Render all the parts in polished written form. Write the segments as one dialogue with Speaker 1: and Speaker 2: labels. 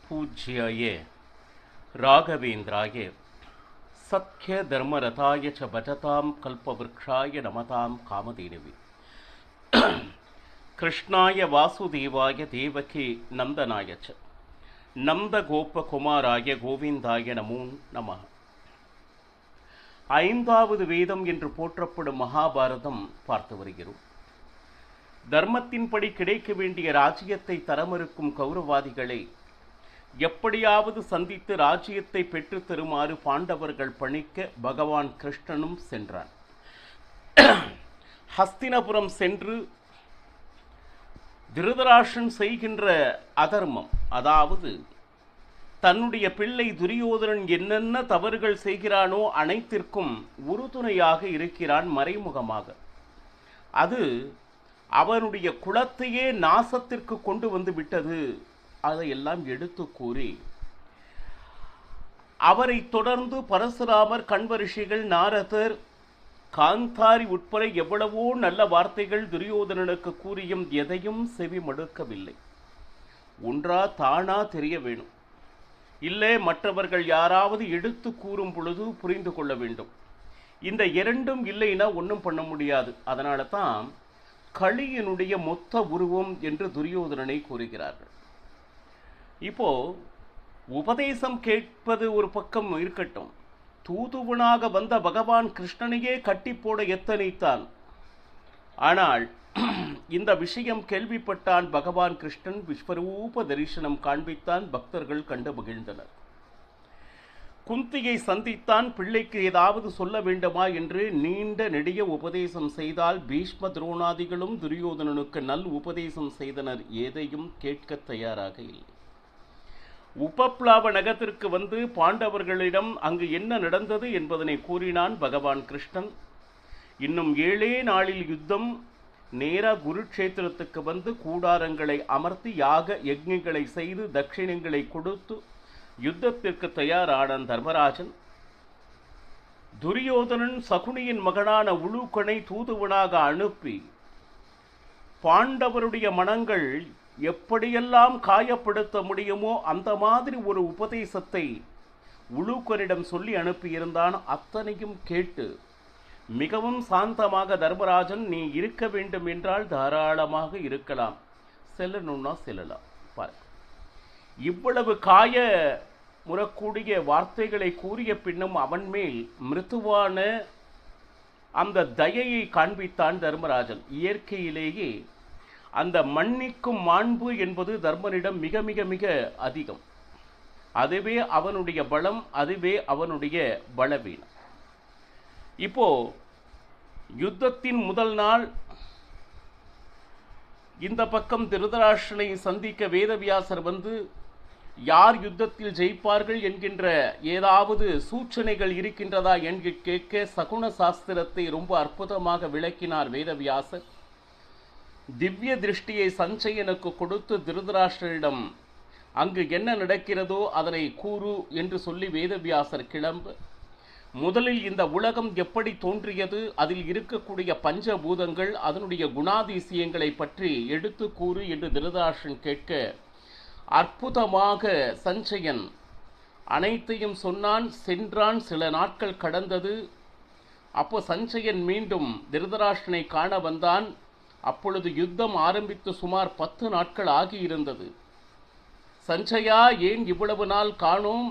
Speaker 1: पूज्याय राघवेन्द्राय सत्य धर्मरताय च भजतां कल्पवृक्षाय नमतां कामधेनुवे कृष्णाय वासुदेवाय देवकी नंदनाय च नंदगोपकुमाराय गोविंदाय நமோ நமः. ஐந்தாவது வேதம் என்று போற்றப்படும் மகாபாரதம் பார்த்து வருகிறோம். தர்மத்தின்படி கிடைக்க வேண்டிய ராஜ்யத்தை தரமறுக்கும் கௌரவாதிகளை எப்படியாவது சந்தித்து ராஜ்யத்தை பெற்று தருமாறு பாண்டவர்கள் பணிக்க பகவான் கிருஷ்ணனும் சென்றான். ஹஸ்தினபுரம் சென்று திருதராஷ்டிரன் செய்கின்ற அதர்மம், அதாவது தன்னுடைய பிள்ளை துரியோதனன் என்னென்ன தவறுகள் செய்கிறானோ அனைத்திற்கும் உறுதுணையாக இருக்கிறான் மறைமுகமாக. அது அவனுடைய குலத்தையே நாசத்திற்கு கொண்டு வந்து விட்டது. அதையெல்லாம் எடுத்து கூறி அவரை தொடர்ந்து பரசுராமர், கண்வரிஷிகள், நாரதர், காந்தாரி உட்பட எவ்வளவோ நல்ல வார்த்தைகள் துரியோதனனுக்கு கூறியும் எதையும் செவி மடுக்கவில்லை. ஒன்றா தானா தெரிய வேணும், இல்லை மற்றவர்கள் யாராவது எடுத்து கூறும் பொழுது புரிந்து கொள்ள வேண்டும். இந்த இரண்டும் இல்லைன்னா ஒன்றும் பண்ண முடியாது. அதனால தான் களியினுடைய மொத்த உருவம் என்று துரியோதனனை கூறுகிறார்கள். இப்போ உபதேசம் கேட்பது ஒரு பக்கம் இருக்கட்டும், தூதுவனாக வந்த பகவான் கிருஷ்ணனையே கட்டி போட எத்தனைத்தான். ஆனால் இந்த விஷயம் கேள்விப்பட்டான் பகவான் கிருஷ்ணன். விஸ்வரூப தரிசனம் காண்பித்தான். பக்தர்கள் கண்டு மகிழ்ந்தனர். குந்தியை சந்தித்தான். பிள்ளைக்கு ஏதாவது சொல்ல வேண்டுமா என்று நீண்ட நெடிய உபதேசம் செய்தால் பீஷ்ம துரோணாதிகளும் துரியோதனனுக்கு நல் உபதேசம் செய்தனர். எதையும் கேட்க தயாராக இல்லை. உபப்ளாவ நகரத்திற்கு வந்து பாண்டவர்களிடம் அங்கு என்ன நடந்தது என்பதனை கூறினான் பகவான் கிருஷ்ணன். இன்னும் 7 நாளில் யுத்தம். நேரா குருட்சேத்திரத்துக்கு வந்து கூடாரங்களை அமர்த்தி யாக யஜ்ஞங்களை செய்து தட்சிணங்களை கொடுத்து யுத்தத்திற்கு தயாரான தர்மராஜன் துரியோதனன் சகுனியின் மகனான உலூக்கனை தூதுவனாக அனுப்பி பாண்டவருடைய மனங்கள் எப்படியெல்லாம் காயப்படுத்த முடியுமோ அந்த மாதிரி ஒரு உபதேசத்தை உலூக்கனிடம் சொல்லி அனுப்பியிருந்தான். அத்தனையும் கேட்டு மிகவும் சாந்தமாக தர்மராஜன், நீ இருக்க வேண்டும் என்றால் தாராளமாக இருக்கலாம், செல்லணும்னா செல்லலாம். பாரு, இவ்வளவு காய முறக்கூடிய வார்த்தைகளை கூறிய பின்னும் அவன் மேல் மிருதுவான அந்த தயையை காண்பித்தான் தர்மராஜன். இயற்கையிலேயே அந்த மன்னிக்கும் மாண்பு என்பது தர்மனிடம் மிக மிக மிக அதிகம். அதுவே அவனுடைய பலம், அதுவே அவனுடைய பலவீனம். இப்போ யுத்தத்தின் முதல் நாள் இந்த பக்கம் திருதராஷ்டிரனை சந்திக்க வேதவியாசர் வந்து யார் யுத்தத்தில் ஜெயிப்பார்கள் என்கின்ற ஏதாவது சூச்சனைகள் இருக்கின்றதா என்று கேட்க சகுன சாஸ்திரத்தை ரொம்ப அற்புதமாக விளக்கினார் வேதவியாசர். திவ்ய திருஷ்டியை சஞ்சயனுக்கு கொடுத்து திருதராஷ்டிரனிடம் அங்கு என்ன நடக்கிறதோ அதனை கூறு என்று சொல்லி வேதவியாசர் கிளம்ப, முதலில் இந்த உலகம் எப்படி தோன்றியது, அதில் இருக்கக்கூடிய பஞ்சபூதங்கள், அதனுடைய குணாதிசயங்களை பற்றி எடுத்து கூறு என்று திருதராஷ்டிரன் கேட்க அற்புதமாக சஞ்சயன் அனைத்தையும் சொன்னான். சென்றான். சில நாட்கள் கடந்தது. அப்போ சஞ்சயன் மீண்டும் திருதராஷ்டிரனை காண வந்தான். அப்பொழுது யுத்தம் ஆரம்பித்து சுமார் 10 நாட்கள் ஆகியிருந்தது. சஞ்சயா, ஏன் இவ்வளவு நாள் காணோம்?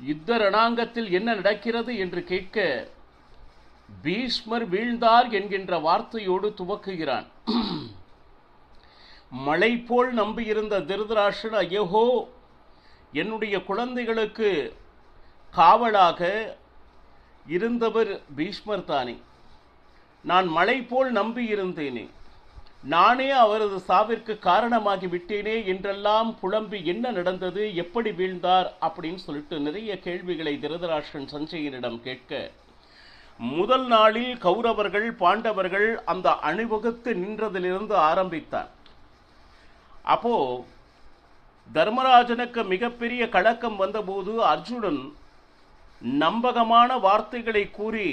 Speaker 1: யுத்த ரணாங்கத்தில் என்ன நடக்கிறது என்று கேட்க பீஷ்மர் வீழ்ந்தார் என்கின்ற வார்த்தையோடு துவக்குகிறான். மழை போல் நம்பியிருந்த திருதராஷ்டிரன், ஐயோ, என்னுடைய குழந்தைகளுக்கு காவலாக இருந்தவர் பீஷ்மர் தானே, நான் மழை போல் நம்பி இருந்தேனே, நானே அவரது சாவிற்கு காரணமாகி விட்டேனே என்றெல்லாம் புலம்பி என்ன நடந்தது, எப்படி வீழ்ந்தார் அப்படின்னு சொல்லிட்டு நிறைய கேள்விகளை திருதராஷ்டிரன் சஞ்சயனிடம் கேட்க, முதல் நாளில் கௌரவர்கள் பாண்டவர்கள் அந்த அணிவகுத்து நின்றதிலிருந்து ஆரம்பித்தார். அப்போ தர்மராஜனுக்கு மிகப்பெரிய கலக்கம் வந்தபோது அர்ஜுனன் நம்பகமான வார்த்தைகளை கூறி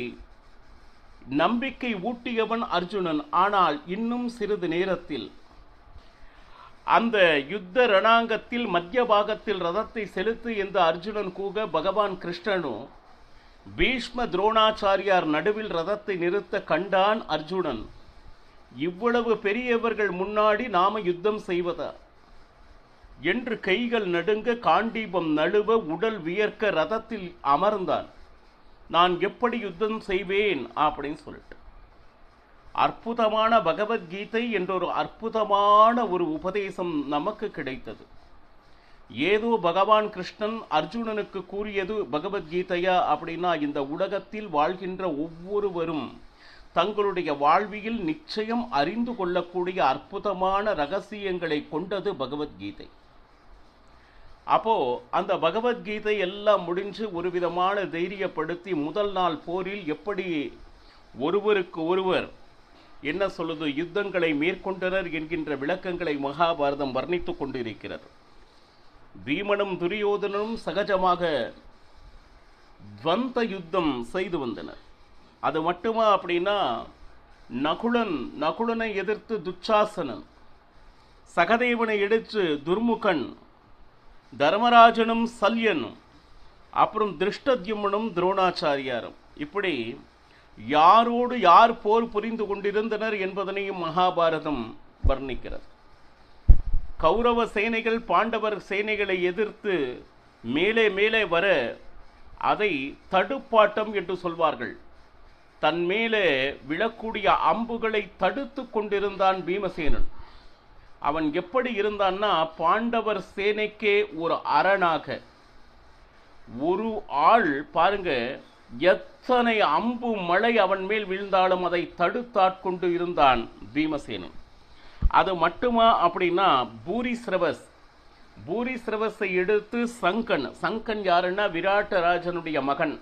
Speaker 1: நம்பிக்கை ஊட்டியவன் அர்ஜுனன். ஆனால் இன்னும் சிறிது நேரத்தில் அந்த யுத்த ரணாங்கத்தில் மத்திய பாகத்தில் ரதத்தை செலுத்து என்று அர்ஜுனன் கூக பகவான் கிருஷ்ணனும் பீஷ்ம துரோணாச்சாரியார் நடுவில் ரதத்தை நிறுத்த கண்டான் அர்ஜுனன். இவ்வளவு பெரியவர்கள் முன்னாடி நாம யுத்தம் செய்வதா என்று கைகள் நடுங்க, காண்டீபம் நழுவ, உடல் வியர்க்க ரதத்தில் அமர்ந்தான். நான் எப்படி யுத்தம் செய்வேன் அப்படின்னு சொல்லிட்டு அற்புதமான பகவத்கீதை என்றொரு அற்புதமான ஒரு உபதேசம் நமக்கு கிடைத்தது. ஏதோ பகவான் கிருஷ்ணன் அர்ஜுனனுக்கு கூறியது பகவத்கீதையா அப்படின்னா, இந்த உலகத்தில் வாழ்கின்ற ஒவ்வொருவரும் தங்களுடைய வாழ்வியில் நிச்சயம் அறிந்து கொள்ளக்கூடிய அற்புதமான ரகசியங்களை கொண்டது பகவத்கீதை. அப்போ அந்த பகவத்கீதை எல்லாம் முடிஞ்சு ஒரு விதமான தைரியப்படுத்தி முதல் நாள் போரில் எப்படி ஒருவருக்கு ஒருவர் என்ன சொல்லுது யுத்தங்களை மேற்கொண்டனர் என்கின்ற விளக்கங்களை மகாபாரதம் வர்ணித்துக் கொண்டிருக்கிறது. பீமனும் துரியோதனும் சகஜமாக துவந்த யுத்தம் செய்து வந்தனர். அது மட்டுமா அப்படின்னா, நகுலனை எதிர்த்து துச்சாசனன், சகதேவனை எடுத்து துர்முகன், தர்மராஜனும் சல்யனும், அப்புறம் திருஷ்டத்யும்னும் துரோணாச்சாரியாரும், இப்படி யாரோடு யார் போர் புரிந்து கொண்டிருந்தனர் என்பதனையும் மகாபாரதம் வர்ணிக்கிறது. கௌரவ சேனைகள் பாண்டவர் சேனைகளை எதிர்த்து மேலே மேலே வர அதை தடுப்பாட்டம் என்று சொல்வார்கள். தன் மேலே விழக்கூடிய அம்புகளை தடுத்து கொண்டிருந்தான் பீமசேனன். அவன் எப்படி இருந்தான்னா, பாண்டவர் சேனைக்கே ஒரு அரணாக, ஒரு ஆள் பாருங்க, எத்தனை அம்பு மழை அவன் மேல் வீழ்ந்தாலும் அதை தடுத்தாட்கொண்டு இருந்தான் பீமசேனன். அது மட்டுமா அப்படின்னா, பூரிஸ்ரவஸை எடுத்து சங்கன் யாருன்னா விராட்டராஜனுடைய மகன்,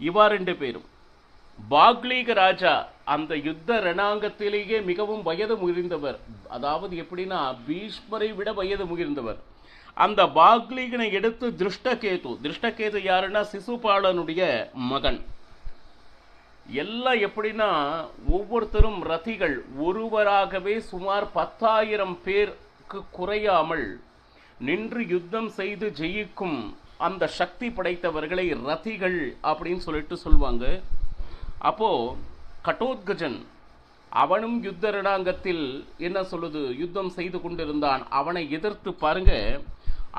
Speaker 1: இவா 2 பேரும். பாக்லீக ராஜா அந்த யுத்த ரணாங்கத்திலேயே மிகவும் வயது முதிர்ந்தவர், அதாவது எப்படின்னா பீஷ்மரை விட வயது முதிர்ந்தவர். அந்த பாக்லீகனை எடுத்து திருஷ்டகேது யாருன்னா சிசுபாலனுடைய மகன். எல்லாம் எப்படின்னா ஒவ்வொருத்தரும் ரதிகள், ஒருவராகவே சுமார் 10,000 பேருக்கு குறையாமல் நின்று யுத்தம் செய்து ஜெயிக்கும் அந்த சக்தி படைத்தவர்களை ரதிகள் அப்படின்னு சொல்லிட்டு சொல்லுவாங்க. அப்போ கடோத்கஜன் அவனும் யுத்த ரணாங்கத்தில் என்ன சொல்லுது யுத்தம் செய்து கொண்டிருந்தான். அவனை எதிர்த்து பாருங்க,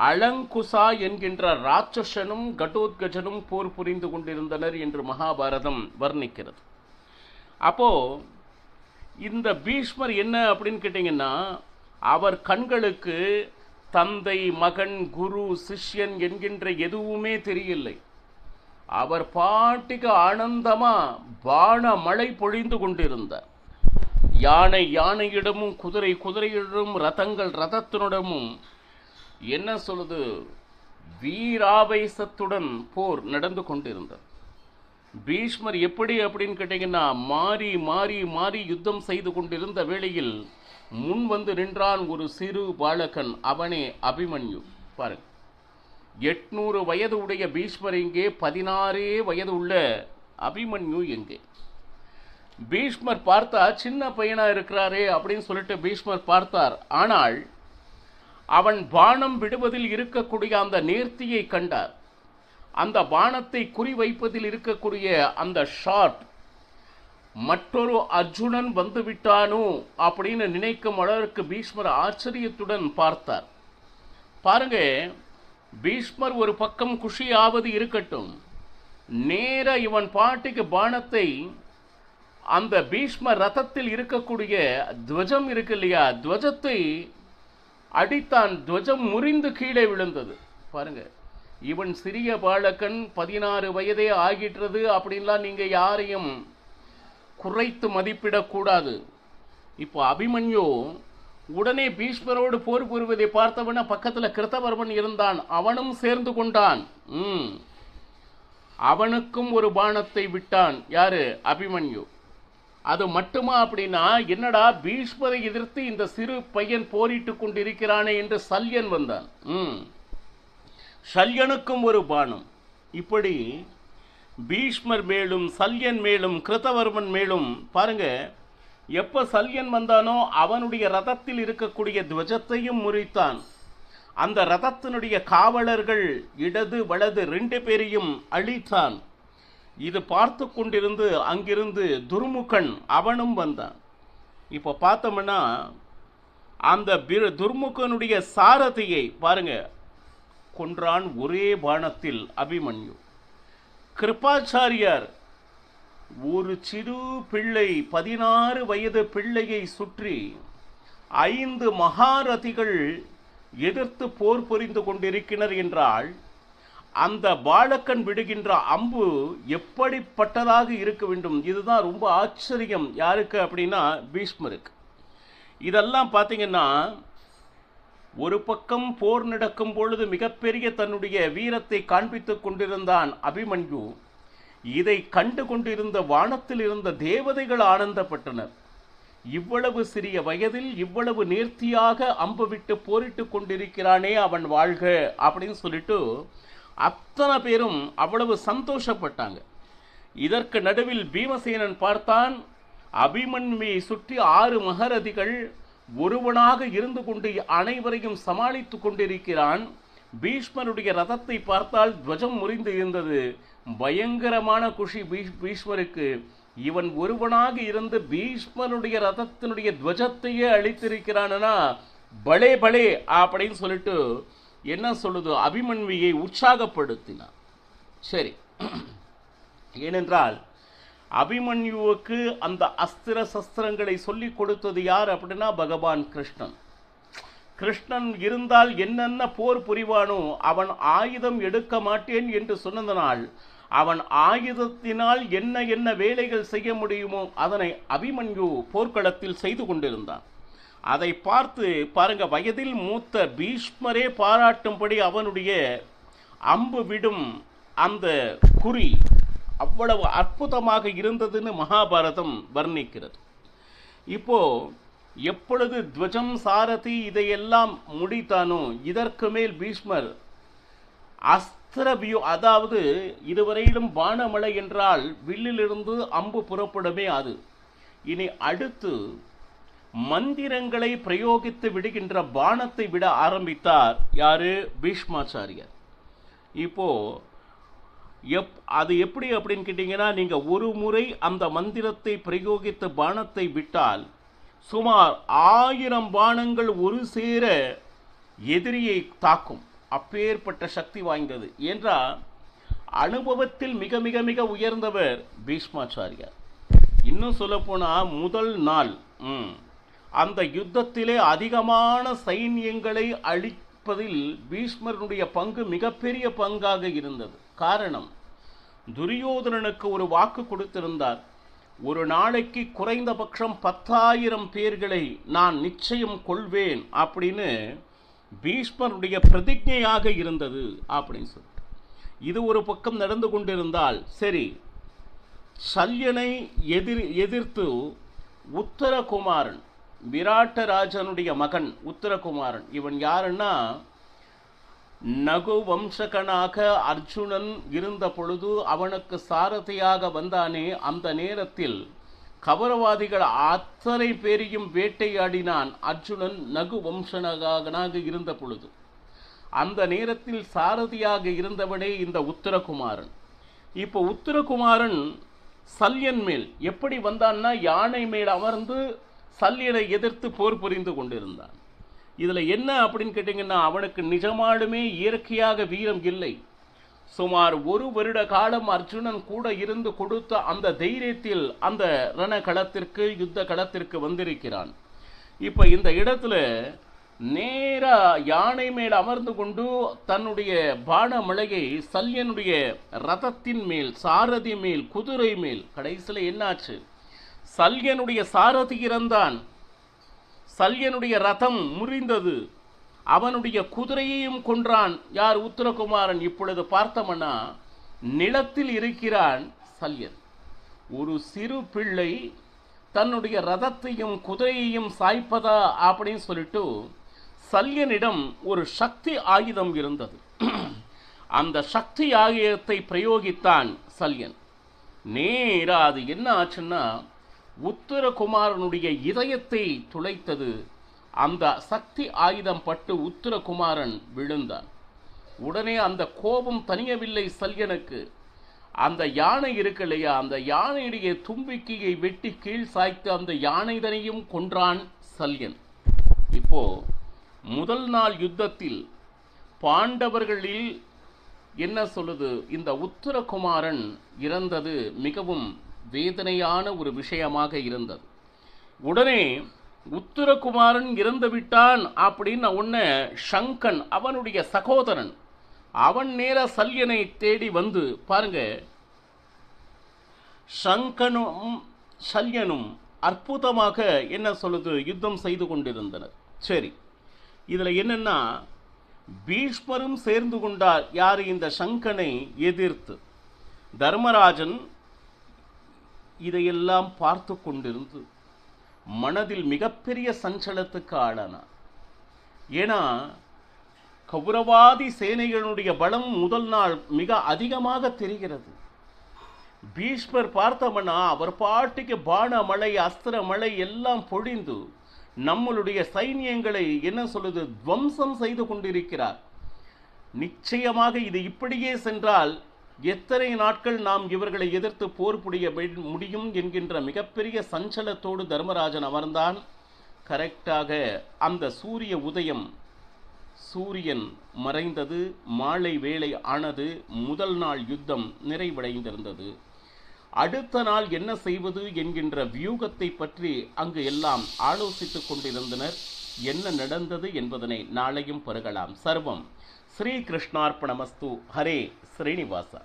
Speaker 1: அலங்குசா என்கின்ற ராட்சசனும் கடோத்கஜனும் போர் புரிந்து கொண்டிருந்தனர் என்று மகாபாரதம் வர்ணிக்கிறது. அப்போ இந்த பீஷ்மர் என்ன அப்படின்னு கேட்டீங்கன்னா, அவர் கண்களுக்கு தந்தை, மகன், குரு, சிஷ்யன் என்கின்ற எதுவுமே தெரியலை. அவர் பாட்டுக்கு ஆனந்தமா பான மழை பொழிந்து கொண்டிருந்தார். யானையிடமும் குதிரையிடமும் ரதத்தினிடமும் என்ன சொல்லுது வீராவேசத்துடன் போர் நடந்து கொண்டிருந்தார். பீஷ்மர் எப்படி அப்படின்னு கேட்டீங்கன்னா, மாறி மாறி மாறி யுத்தம் செய்து கொண்டிருந்த வேளையில் முன் வந்து நின்றான் ஒரு சிறு பாலகன், அவனே அபிமன்யு. பாருங்க, 800 வயது உடைய பீஷ்மர் எங்கே, 16 வயது உள்ள அபிமன்யு எங்கே? பீஷ்மர் பார்த்தா சின்ன பையனா இருக்கிறாரே அப்படின்னு சொல்லிட்டு பீஷ்மர் பார்த்தார். ஆனால் அவன் பானம் விடுவதில் இருக்கக்கூடிய அந்த நேர்த்தியை கண்டார். அந்த பானத்தை குறிவைப்பதில் இருக்கக்கூடிய அந்த ஷாட், மற்றொரு அர்ஜுனன் வந்து விட்டானோ அப்படின்னு நினைக்கும் அளவிற்கு பீஷ்மர் ஆச்சரியத்துடன் பார்த்தார். பாருங்க, பீஷ்மர் ஒரு பக்கம் குஷியாவது இருக்கட்டும், நேர இவன் பாட்டுக்கு பானத்தை அந்த பீஷ்மர் ரதத்தில் இருக்கக்கூடிய துவஜம் இருக்கு இல்லையா, துவஜத்தை அடித்தான். துவஜம் முறிந்து கீழே விழுந்தது. பாருங்க, இவன் சிறிய பாலகன், 16 வயதே ஆகின்றது அப்படின்லாம் நீங்க யாரையும் குறைத்து மதிப்பிடக்கூடாது. இப்போ அபிமன்யு உடனே பீஷ்மரோடு போர் புரிவதை பார்த்தவன பக்கத்தில் கிருத்தவர்மன் இருந்தான், அவனும் சேர்ந்து கொண்டான். அவனுக்கும் ஒரு பானத்தை விட்டான். யாரு? அபிமன்யு. அது மட்டுமா அப்படின்னா, என்னடா பீஷ்மரை எதிர்த்து இந்த சிறு பையன் போரிட்டு கொண்டிருக்கிறானே என்று சல்யன் வந்தான். சல்யனுக்கும் ஒரு பானம். இப்படி பீஷ்மர் மேலும் சல்யன் மேலும் கிருத்தவர்மன் மேலும் பாருங்க எப்ப சல்யன் வந்தானோ அவனுடைய ரதத்தில் இருக்கக்கூடிய துவஜத்தையும் முறித்தான். அந்த ரதத்தினுடைய காவலர்கள் இடது வலது 2 பேரையும் அழித்தான். இது பார்த்து கொண்டிருந்து அங்கிருந்து துர்முகன் அவனும் வந்தான். இப்போ பார்த்தோம்னா அந்த துர்முகனுடைய சாரதியை பாருங்க, கொன்றான் ஒரே பாணத்தில் அபிமன்யு. கிருபாச்சாரியார் ஒரு சிறு பிள்ளை 16 வயது பிள்ளையை சுற்றி 5 மகாரதிகள் எதிர்த்து போர் புரிந்து கொண்டிருக்கிறார் என்றால் அந்த பாலகன் விடுகின்ற அம்பு எப்படிப்பட்டதாக இருக்க வேண்டும். இதுதான் ரொம்ப ஆச்சரியம். யாருக்கு அப்படின்னா பீஷ்மருக்கு. இதெல்லாம் பார்த்தீங்கன்னா ஒரு பக்கம் போர் நடக்கும் பொழுது மிகப்பெரிய தன்னுடைய வீரத்தை காண்பித்துக் கொண்டிருந்தான் அபிமன்யு. இதை கண்டு கொண்டிருந்த வானத்தில் இருந்த தேவதைகள் ஆனந்தப்பட்டனர். இவ்வளவு சிறிய வயதில் இவ்வளவு நேர்த்தியாக அம்பு விட்டு போரிட்டு கொண்டிருக்கிறானே, அவன் வாழ்க அப்படின்னு சொல்லிட்டு அத்தனை பேரும் அவ்வளவு சந்தோஷப்பட்டாங்க. இதற்கு நடுவில் பீமசேனன் பார்த்தான், அபிமன்யுவை சுற்றி 6 மகரதிகள் ஒருவனாக இருந்து கொண்டு அனைவரையும் சமாளித்து கொண்டிருக்கிறான். பீஷ்மருடைய ரதத்தை பார்த்தால் துவஜம் முறிந்து இருந்தது. பயங்கரமான குஷி பீஷ்மருக்கு. இவன் ஒருவனாக இருந்து பீஷ்மருடைய ரதத்தினுடைய துவஜத்தையே அழித்திருக்கிறானா, பலே பலே அப்படின்னு சொல்லிட்டு என்ன சொல்லுது, அபிமன்யுவை உற்சாகப்படுத்தினான். சரி, ஏனென்றால் அபிமன்யுவுக்கு அந்த அஸ்திர சஸ்திரங்களை சொல்லிக் கொடுத்தது யார் அப்படின்னா பகவான் கிருஷ்ணன். கிருஷ்ணன் இருந்தால் என்னென்ன போர் புரிவானோ, அவன் ஆயுதம் எடுக்க மாட்டேன் என்று சொன்னதனால் அவன் ஆயுதத்தினால் என்ன என்ன வேலைகள் செய்ய முடியுமோ அதனை அபிமன்யு போர்க்களத்தில் செய்து கொண்டிருந்தான். அதை பார்த்து பாருங்க, வயதில் மூத்த பீஷ்மரே பாராட்டும்படி அவனுடைய அம்பு விடும் அந்த குறி அவ்வளவு அற்புதமாக இருந்ததுன்னு மகாபாரதம் வர்ணிக்கிறது. இப்போ எப்பொழுது துவஜம் சாரதி இதையெல்லாம் முடித்தானோ, இதற்கு மேல் பீஷ்மர் அஸ்திரவியோ, அதாவது இதுவரையிலும் பானமழை என்றால் வில்லிலிருந்து அம்பு புறப்படுமே அது. இனி அடுத்து மந்திரங்களை பிரயோகித்து விடுகின்ற பானத்தை விட ஆரம்பித்தார். யாரு? பீஷ்மாச்சாரியர். இப்போ அது எப்படி அப்படின்னு கேட்டீங்கன்னா, நீங்க ஒரு முறை அந்த மந்திரத்தை பிரயோகித்து பானத்தை விட்டால் சுமார் 1000 பானங்கள் ஒரு சேர எதிரியை தாக்கும். அப்பேற்பட்ட சக்தி வாய்ந்தது என்றால் அனுபவத்தில் மிக மிக மிக உயர்ந்தவர் பீஷ்மாச்சாரியார். இன்னும் சொல்ல போனா முதல் நாள் அந்த யுத்தத்திலே அதிகமான சைன்யங்களை அழிப்பதில் பீஷ்மருடைய பங்கு மிகப்பெரிய பங்காக இருந்தது. காரணம், துரியோதனனுக்கு ஒரு வாக்கு கொடுத்திருந்தார். ஒரு நாளைக்கு குறைந்தபட்சம் 10,000 பேர்களை நான் நிச்சயம் கொள்வேன் அப்படின்னு பீஷ்மருடைய பிரதிஜையாக இருந்தது அப்படின்னு சொல்லி. இது ஒரு பக்கம் நடந்து கொண்டிருந்தால் சரி, சல்யனை எதிர்த்து உத்தரகுமாரன், விராட்டராஜனுடைய மகன் உத்தரகுமாரன், இவன் யாருன்னா நகு வம்சகனாக அர்ஜுனன் இருந்த பொழுது அவனுக்கு சாரதியாக வந்தானே, அந்த நேரத்தில் கௌரவாதிகள் அத்தனை பேரையும் வேட்டையாடினான் அர்ஜுனன் நகு வம்சகனாக இருந்த பொழுது. அந்த நேரத்தில் சாரதியாக இருந்தவனே இந்த உத்தரகுமாரன். இப்போ உத்தரகுமாரன் சல்யன் மேல் எப்படி வந்தான்னா, யானை மேல் அமர்ந்து சல்யனை எதிர்த்து போர் புரிந்து கொண்டிருந்தான். இதில் என்ன அப்படின்னு கேட்டிங்கன்னா, அவனுக்கு நிஜமாலுமே இயற்கையாக வீரம் இல்லை. சுமார் 1 வருட காலம் அர்ஜுனன் கூட இருந்து கொடுத்த அந்த தைரியத்தில் அந்த ரணகளத்திற்கு யுத்த களத்திற்கு வந்திருக்கிறான். இப்போ இந்த இடத்துல நேரா யானை மேல் அமர்ந்து கொண்டு தன்னுடைய பானமழையை சல்யனுடைய ரதத்தின் மேல், சாரதி மேல், குதிரை மேல், கடைசியில் என்னாச்சு, சல்யனுடைய சாரதி இறந்தான், சல்யனுடைய ரதம் முறிந்தது, அவனுடைய குதிரையையும் கொன்றான். யார்? உத்தரகுமாரன். இப்பொழுது பார்த்தோம்னா நிலத்தில் இருக்கிறான் சல்யன். ஒரு சிறு பிள்ளை தன்னுடைய ரதத்தையும் குதிரையையும் சாய்ப்பதா அப்படின்னு சொல்லிட்டு சல்யனிடம் ஒரு சக்தி ஆயுதம் இருந்தது. அந்த சக்தி ஆயுதத்தை பிரயோகித்தான் சல்யன். நேரா அது என்ன ஆச்சுன்னா, உத்தரகுமாரனுடைய இதயத்தை துளைத்தது. அந்த சக்தி ஆயுதம் பட்டு உத்தரகுமாரன் விழுந்தான். உடனே அந்த கோபம் தணியவில்லை சல்யனுக்கு. அந்த யானை இருக்கு இல்லையா, அந்த யானையுடைய தும்பிக்கையை வெட்டி கீழ் சாய்த்து அந்த யானைதனையும் கொன்றான் சல்யன். இப்போ முதல் நாள் யுத்தத்தில் பாண்டவர்களில் என்ன சொல்லுது, இந்த உத்தரகுமாரன் இறந்தது மிகவும் வேதனையான ஒரு விஷயமாக இருந்தது. உடனே உத்தரகுமாரன் இறந்து விட்டான் அப்படின்னு உடனே சங்கன் அவனுடைய சகோதரன் அவன் நேர சல்யனை தேடி வந்து பாருங்க, சங்கனும் சல்யனும் அற்புதமாக என்ன சொல்லுது யுத்தம் செய்து கொண்டிருந்தனர். சரி, இதுல என்னன்னா பீஷ்மரும் சேர்ந்து கொண்டார். யார்? இந்த சங்கனை எதிர்த்து. தர்மராஜன் இதையெல்லாம் பார்த்து கொண்டிருந்து மனதில் மிகப்பெரிய சஞ்சலத்துக்கு ஆளானார். ஏன்னா கௌரவாதி சேனைகளுடைய பலம் முதல் நாள் மிக அதிகமாக தெரிகிறது. பீஷ்மர் பார்த்தோம்னா அவர் பாட்டுக்கு பான மழை அஸ்திர மழை எல்லாம் பொழிந்து நம்மளுடைய சைன்யங்களை என்ன சொல்லுது துவம்சம் செய்து கொண்டிருக்கிறார். நிச்சயமாக இது இப்படியே சென்றால் எத்தனை நாட்கள் நாம் இவர்களை எதிர்த்து போர் புரிய முடியும் என்கின்ற மிகப்பெரிய சஞ்சலத்தோடு தர்மராஜன் அமர்ந்தான். கரெக்டாக அந்த சூரிய உதயம், சூரியன் மறைந்தது, மாலை வேளை ஆனது, முதல் நாள் யுத்தம் நிறைவடைந்திருந்தது. அடுத்த நாள் என்ன செய்வது என்கின்ற வியூகத்தை பற்றி அங்கு எல்லாம் ஆலோசித்துக் கொண்டிருந்தனர். என்ன நடந்தது என்பதனை நாளையும் பருகலாம். சர்வம் ஸ்ரீ கிருஷ்ணார்ப்பணமஸ்து. ஹரே ஸ்ரீனிவாசா.